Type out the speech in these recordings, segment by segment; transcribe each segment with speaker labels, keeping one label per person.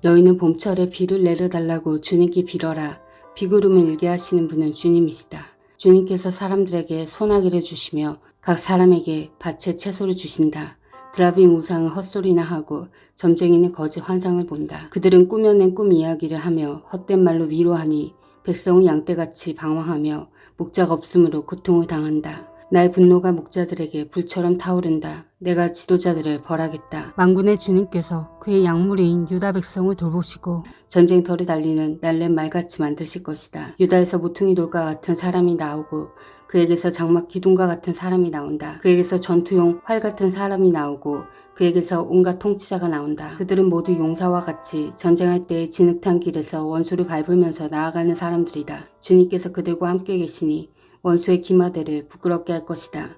Speaker 1: 너희는 봄철에 비를 내려달라고 주님께 빌어라. 비구름을 일게 하시는 분은 주님이시다. 주님께서 사람들에게 소나기를 주시며 각 사람에게 밭에 채소를 주신다. 드라빔 우상은 헛소리나 하고 점쟁이는 거짓 환상을 본다. 그들은 꾸며낸 꿈 이야기를 하며 헛된 말로 위로하니 백성은 양떼같이 방황하며 목자가 없으므로 고통을 당한다. 나의 분노가 목자들에게 불처럼 타오른다. 내가 지도자들을 벌하겠다. 만군의 주님께서 그의 약물인 유다 백성을 돌보시고 전쟁터를 달리는 날랜 말같이 만드실 것이다. 유다에서 모퉁이 돌과 같은 사람이 나오고 그에게서 장막 기둥과 같은 사람이 나온다. 그에게서 전투용 활 같은 사람이 나오고 그에게서 온갖 통치자가 나온다. 그들은 모두 용사와 같이 전쟁할 때의 진흙탕 길에서 원수를 밟으면서 나아가는 사람들이다. 주님께서 그들과 함께 계시니 원수의 기마대를 부끄럽게 할 것이다.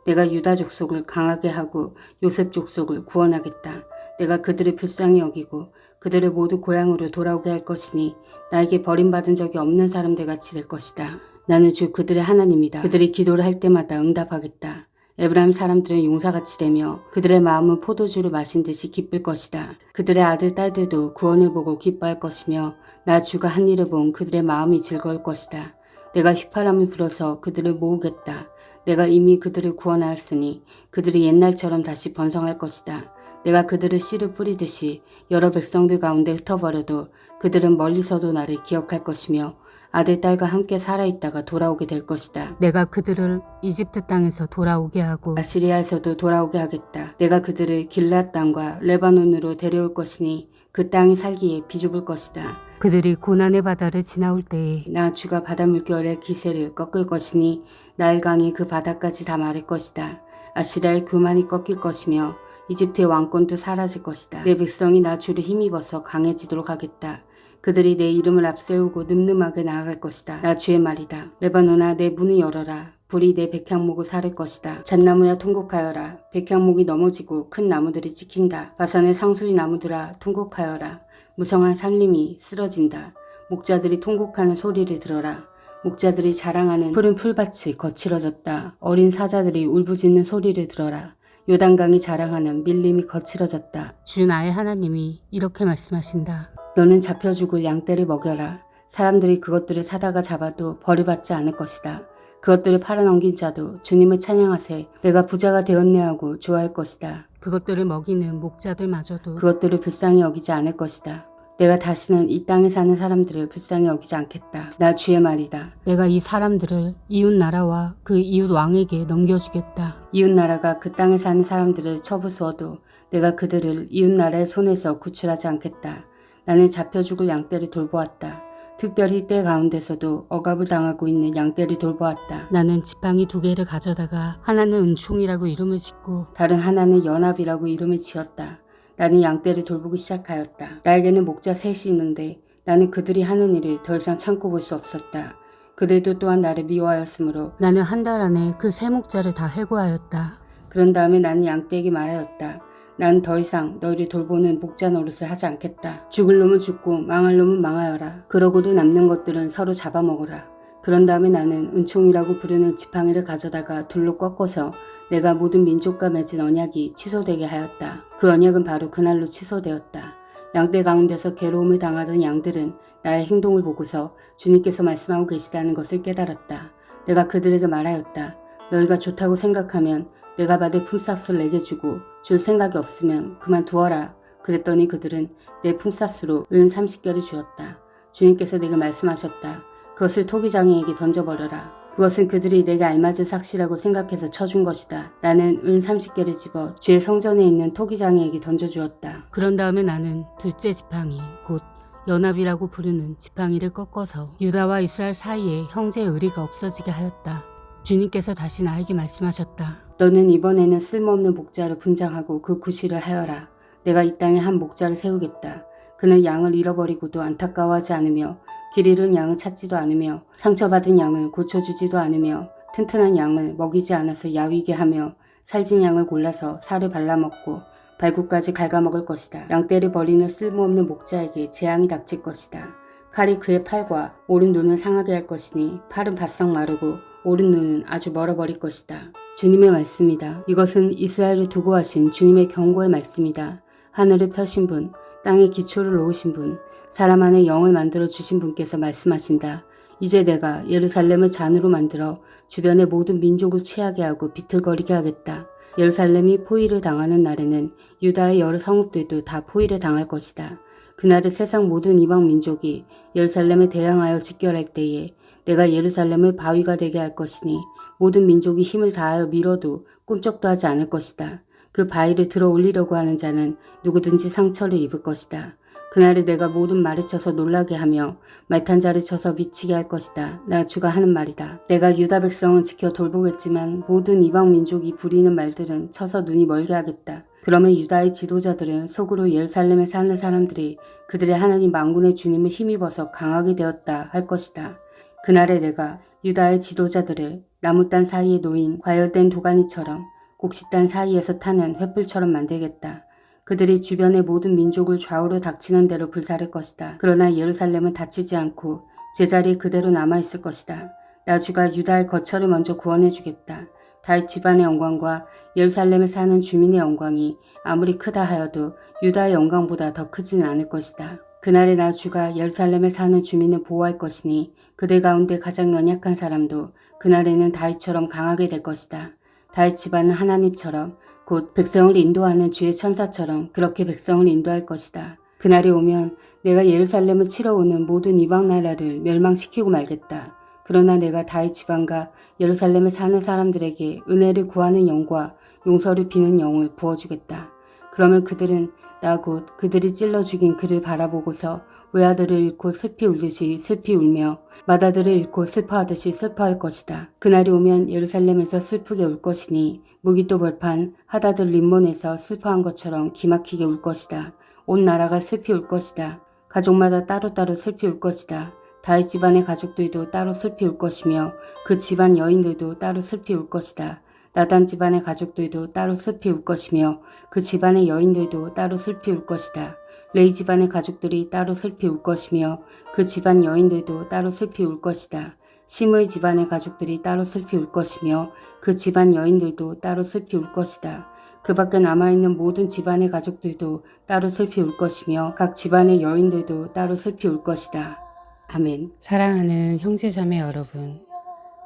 Speaker 1: 내가 유다 족속을 강하게 하고 요셉 족속을 구원하겠다. 내가 그들을 불쌍히 여기고 그들을 모두 고향으로 돌아오게 할 것이니 나에게 버림받은 적이 없는 사람들 같이 될 것이다. 나는 주 그들의 하나님이다. 그들이 기도를 할 때마다 응답하겠다. 에브라임 사람들은 용사같이 되며 그들의 마음은 포도주를 마신 듯이 기쁠 것이다. 그들의 아들 딸들도 구원을 보고 기뻐할 것이며 나 주가 한 일을 본 그들의 마음이 즐거울 것이다. 내가 휘파람을 불어서 그들을 모으겠다. 내가 이미 그들을 구원하였으니 그들이 옛날처럼 다시 번성할 것이다. 내가 그들을 씨를 뿌리듯이 여러 백성들 가운데 흩어버려도 그들은 멀리서도 나를 기억할 것이며 아들 딸과 함께 살아있다가 돌아오게 될 것이다. 내가 그들을 이집트 땅에서 돌아오게 하고 아시리아에서도 돌아오게 하겠다. 내가 그들을 길앗 땅과 레바논으로 데려올 것이니 그 땅이 살기에 비좁을 것이다. 그들이 고난의 바다를 지나올 때에 나 주가 바다 물결의 기세를 꺾을 것이니 나일강이 그 바다까지 다 마를 것이다. 아시리아의 교만이 꺾일 것이며 이집트의 왕권도 사라질 것이다. 내 백성이 나 주를 힘입어서 강해지도록 하겠다. 그들이 내 이름을 앞세우고 늠름하게 나아갈 것이다. 나 주의 말이다. 레바논아 내 문을 열어라. 불이 내 백향목을 사를 것이다. 잣나무야 통곡하여라. 백향목이 넘어지고 큰 나무들이 찍힌다. 바산의 상수리 나무들아 통곡하여라. 무성한 산림이 쓰러진다. 목자들이 통곡하는 소리를 들어라. 목자들이 자랑하는 푸른 풀밭이 거칠어졌다. 어린 사자들이 울부짖는 소리를 들어라. 요단강이 자랑하는 밀림이 거칠어졌다. 주 나의 하나님이 이렇게 말씀하신다. 너는 잡혀 죽을 양떼를 먹여라. 사람들이 그것들을 사다가 잡아도 벌을 받지 않을 것이다. 그것들을 팔아넘긴 자도 주님을 찬양하세. 내가 부자가 되었네 하고 좋아할 것이다. 그것들을 먹이는 목자들마저도 그것들을 불쌍히 여기지 않을 것이다. 내가 다시는 이 땅에 사는 사람들을 불쌍히 여기지 않겠다. 나 주의 말이다. 내가 이 사람들을 이웃 나라와 그 이웃 왕에게 넘겨주겠다. 이웃 나라가 그 땅에 사는 사람들을 쳐부수어도 내가 그들을 이웃 나라의 손에서 구출하지 않겠다. 나는 잡혀 죽을 양떼를 돌보았다. 특별히 때 가운데서도 억압을 당하고 있는 양떼를 돌보았다. 나는 지팡이 2개를 가져다가 하나는 은총이라고 이름을 짓고 다른 하나는 연합이라고 이름을 지었다. 나는 양떼를 돌보기 시작하였다. 나에게는 목자 3이 있는데 나는 그들이 하는 일을 더 이상 참고 볼 수 없었다. 그들도 또한 나를 미워하였으므로 나는 한 달 안에 그 3 목자를 다 해고하였다. 그런 다음에 나는 양떼에게 말하였다. 난 더 이상 너희를 돌보는 목자 노릇을 하지 않겠다. 죽을 놈은 죽고 망할 놈은 망하여라. 그러고도 남는 것들은 서로 잡아먹어라. 그런 다음에 나는 은총이라고 부르는 지팡이를 가져다가 둘로 꺾어서 내가 모든 민족과 맺은 언약이 취소되게 하였다. 그 언약은 바로 그날로 취소되었다. 양떼 가운데서 괴로움을 당하던 양들은 나의 행동을 보고서 주님께서 말씀하고 계시다는 것을 깨달았다. 내가 그들에게 말하였다. 너희가 좋다고 생각하면 내가 받을 품삯을 내게 주고 줄 생각이 없으면 그만두어라. 그랬더니 그들은 내 품삯으로 은 30개를 주었다. 주님께서 내게 말씀하셨다. 그것을 토기장이에게 던져버려라. 그것은 그들이 내게 알맞은 삭시라고 생각해서 쳐준 것이다. 나는 은 30개를 집어 주의 성전에 있는 토기장이에게 던져주었다. 그런 다음에 나는 둘째 지팡이 곧 연합이라고 부르는 지팡이를 꺾어서 유다와 이스라엘 사이에 형제의 의리가 없어지게 하였다. 주님께서 다시 나에게 말씀하셨다. 너는 이번에는 쓸모없는 목자를 분장하고 그 구실을 하여라. 내가 이 땅에 한 목자를 세우겠다. 그는 양을 잃어버리고도 안타까워하지 않으며 길 잃은 양을 찾지도 않으며 상처받은 양을 고쳐주지도 않으며 튼튼한 양을 먹이지 않아서 야위게 하며 살진 양을 골라서 살을 발라먹고 발굽까지 갉아먹을 것이다. 양떼를 버리는 쓸모없는 목자에게 재앙이 닥칠 것이다. 칼이 그의 팔과 오른 눈을 상하게 할 것이니 팔은 바싹 마르고 오른 눈은 아주 멀어버릴 것이다. 주님의 말씀이다. 이것은 이스라엘을 두고 하신 주님의 경고의 말씀이다. 하늘을 펴신 분, 땅에 기초를 놓으신 분, 사람 안에 영을 만들어 주신 분께서 말씀하신다. 이제 내가 예루살렘을 잔으로 만들어 주변의 모든 민족을 취하게 하고 비틀거리게 하겠다. 예루살렘이 포위를 당하는 날에는 유다의 여러 성읍들도 다 포위를 당할 것이다. 그날에 세상 모든 이방 민족이 예루살렘에 대항하여 직결할 때에 내가 예루살렘을 바위가 되게 할 것이니 모든 민족이 힘을 다하여 밀어도 꿈쩍도 하지 않을 것이다. 그 바위를 들어 올리려고 하는 자는 누구든지 상처를 입을 것이다. 그날에 내가 모든 말을 쳐서 놀라게 하며 말탄 자를 쳐서 미치게 할 것이다. 나 주가 하는 말이다. 내가 유다 백성은 지켜 돌보겠지만 모든 이방 민족이 부리는 말들은 쳐서 눈이 멀게 하겠다. 그러면 유다의 지도자들은 속으로 예루살렘에 사는 사람들이 그들의 하나님 만군의 주님을 힘입어서 강하게 되었다 할 것이다. 그날에 내가 유다의 지도자들을 나무단 사이에 놓인 과열된 도가니처럼 곡식단 사이에서 타는 횃불처럼 만들겠다. 그들이 주변의 모든 민족을 좌우로 닥치는 대로 불사를 것이다. 그러나 예루살렘은 다치지 않고 제자리에 그대로 남아있을 것이다. 나 주가 유다의 거처를 먼저 구원해 주겠다. 다윗 집안의 영광과 예루살렘에 사는 주민의 영광이 아무리 크다 하여도 유다의 영광보다 더 크지는 않을 것이다. 그날에 나 주가 예루살렘에 사는 주민을 보호할 것이니 그들 가운데 가장 연약한 사람도 그날에는 다윗처럼 강하게 될 것이다. 다윗 집안은 하나님처럼 곧 백성을 인도하는 주의 천사처럼 그렇게 백성을 인도할 것이다. 그날이 오면 내가 예루살렘을 치러 오는 모든 이방 나라를 멸망시키고 말겠다. 그러나 내가 다윗 집안과 예루살렘에 사는 사람들에게 은혜를 구하는 영과 용서를 비는 영을 부어주겠다. 그러면 그들은 나 곧 그들이 찔러 죽인 그를 바라보고서 외아들을 잃고 슬피 울듯이 슬피 울며 맏아들을 잃고 슬퍼하듯이 슬퍼할 것이다. 그날이 오면 예루살렘에서 슬프게 울 것이니 무기또 벌판 하다들 림몬에서 슬퍼한 것처럼 기막히게 울 것이다. 온 나라가 슬피 울 것이다. 가족마다 따로따로 슬피 울 것이다. 다윗 집안의 가족들도 따로 슬피 울 것이며 그 집안 여인들도 따로 슬피 울 것이다. 나단 집안의 가족들도 따로 슬피 울 것이며 그 집안의 여인들도 따로 슬피 울 것이다. 레이 집안의 가족들이 따로 슬피 울 것이며 그 집안 여인들도 따로 슬피 울 것이다. 시므이 집안의 가족들이 따로 슬피 울 것이며 그 집안 여인들도 따로 슬피 울 것이다. 그 밖에 남아있는 모든 집안의 가족들도 따로 슬피 울 것이며 각 집안의 여인들도 따로 슬피 울 것이다. 아멘. 사랑하는 형제자매 여러분,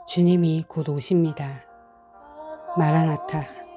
Speaker 1: 주님이 곧 오십니다. 마라나타.